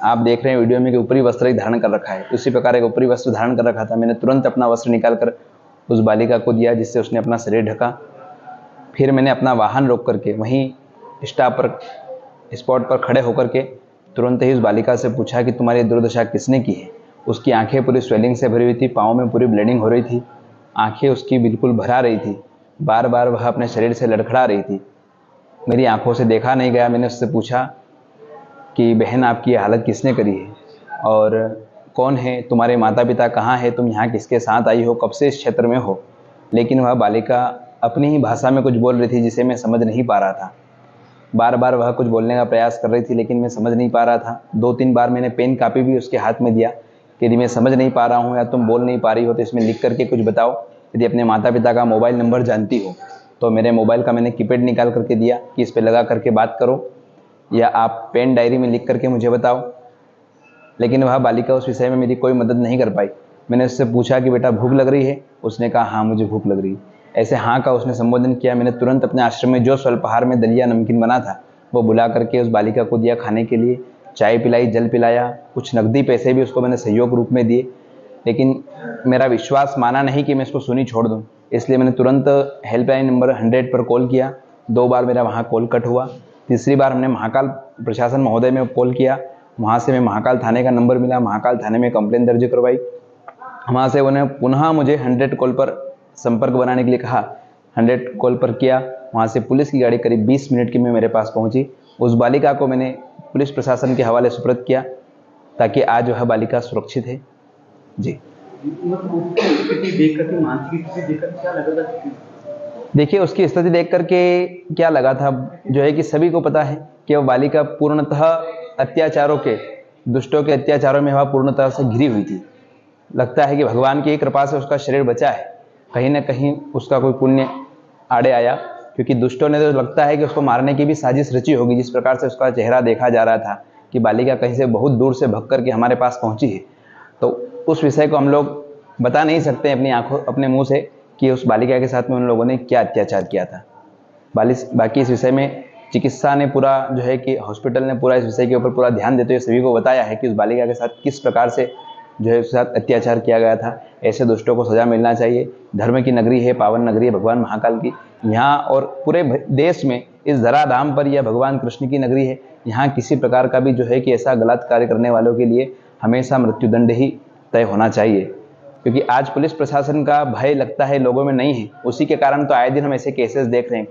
आप देख रहे हैं वीडियो में कि ऊपरी वस्त्र ही धारण कर रखा है, उसी प्रकार एक ऊपरी वस्त्र धारण कर रखा था। मैंने तुरंत अपना वस्त्र निकालकर उस बालिका को दिया, जिससे उसने अपना शरीर ढका। फिर मैंने अपना वाहन रोक करके वहीं स्पॉट पर खड़े होकर के तुरंत ही उस बालिका से पूछा कि तुम्हारी दुर्दशा किसने की है। उसकी आंखें पूरी स्वेलिंग से भरी हुई थी, पाँव में पूरी ब्लीडिंग हो रही थी, आंखें उसकी बिल्कुल भरा रही थी, बार बार वह अपने शरीर से लड़खड़ा रही थी। मेरी आंखों से देखा नहीं गया। मैंने उससे पूछा कि बहन, आपकी हालत किसने करी है और कौन है तुम्हारे माता पिता, कहाँ है, तुम यहाँ किसके साथ आई हो, कब से इस क्षेत्र में हो। लेकिन वह बालिका अपनी ही भाषा में कुछ बोल रही थी, जिसे मैं समझ नहीं पा रहा था। बार बार वह कुछ बोलने का प्रयास कर रही थी, लेकिन मैं समझ नहीं पा रहा था। 2-3 बार मैंने पेन कापी भी उसके हाथ में दिया कि यदि मैं समझ नहीं पा रहा हूँ या तुम बोल नहीं पा रही हो तो इसमें लिख करके कुछ बताओ। यदि अपने माता पिता का मोबाइल नंबर जानती हो तो मेरे मोबाइल का मैंने कीपैड निकाल करके दिया कि इस पर लगा करके बात करो, या आप पेन डायरी में लिख करके मुझे बताओ। लेकिन वह बालिका उस विषय में मेरी कोई मदद नहीं कर पाई। मैंने उससे पूछा कि बेटा भूख लग रही है, उसने कहा हाँ मुझे भूख लग रही है। ऐसे हाँ का उसने संबोधन किया। मैंने तुरंत अपने आश्रम में जो स्वल्पाहार में दलिया नमकीन बना था वो बुला करके उस बालिका को दिया खाने के लिए। चाय पिलाई, जल पिलाया, कुछ नकदी पैसे भी उसको मैंने सहयोग रूप में दिए। लेकिन मेरा विश्वास माना नहीं कि मैं इसको सुनी छोड़ दूँ, इसलिए मैंने तुरंत हेल्पलाइन नंबर 100 पर कॉल किया। 2 बार मेरा वहाँ कॉल कट हुआ। तीसरी बार हमने महाकाल प्रशासन महोदय में कॉल किया। वहाँ से मैं महाकाल थाने का नंबर मिला, महाकाल थाने में कंप्लेंट दर्ज करवाई। वहाँ से उन्हें पुनः मुझे 100 कॉल पर संपर्क बनाने के लिए कहा। 100 कॉल पर किया। वहाँ से पुलिस की गाड़ी करीब 20 मिनट की में मेरे पास पहुँची। उस बालिका को मैंने पुलिस प्रशासन के हवाले सुपुर्द किया ताकि आज वह बालिका सुरक्षित है। जी। देखिए, उसकी स्थिति देख करके क्या लगा था, जो है कि सभी को पता है कि वह बालिका पूर्णतः अत्याचारों के, दुष्टों के अत्याचारों में वह पूर्णतः से घिरी हुई थी। लगता है कि भगवान की कृपा से उसका शरीर बचा है, कहीं ना कहीं उसका कोई पुण्य आड़े आया, क्योंकि दुष्टों ने तो लगता है कि उसको मारने की भी साजिश रची होगी। जिस प्रकार से उसका चेहरा देखा जा रहा था कि बालिका कहीं से बहुत दूर से भाग करके हमारे पास पहुंची है, तो उस विषय को हम लोग बता नहीं सकते अपनी आंखों, अपने मुंह से कि उस बालिका के साथ में उन लोगों ने क्या अत्याचार किया था। बाकी इस विषय में चिकित्सा ने पूरा, जो है कि हॉस्पिटल ने पूरा इस विषय के ऊपर पूरा ध्यान देते हुए सभी को बताया है कि उस बालिका के साथ किस प्रकार से जो है उसके साथ अत्याचार किया गया था। ऐसे दुष्टों को सजा मिलना चाहिए। धर्म की नगरी है, पावन नगरी है भगवान महाकाल की, यहाँ और पूरे देश में इस धराधाम पर यह भगवान कृष्ण की नगरी है। यहाँ किसी प्रकार का भी जो है कि ऐसा गलत कार्य करने वालों के लिए हमेशा मृत्युदंड ही तय होना चाहिए, क्योंकि आज पुलिस प्रशासन का भय लगता है लोगों में नहीं है। उसी के कारण तो आए दिन हम ऐसे केसेस देख रहे हैं।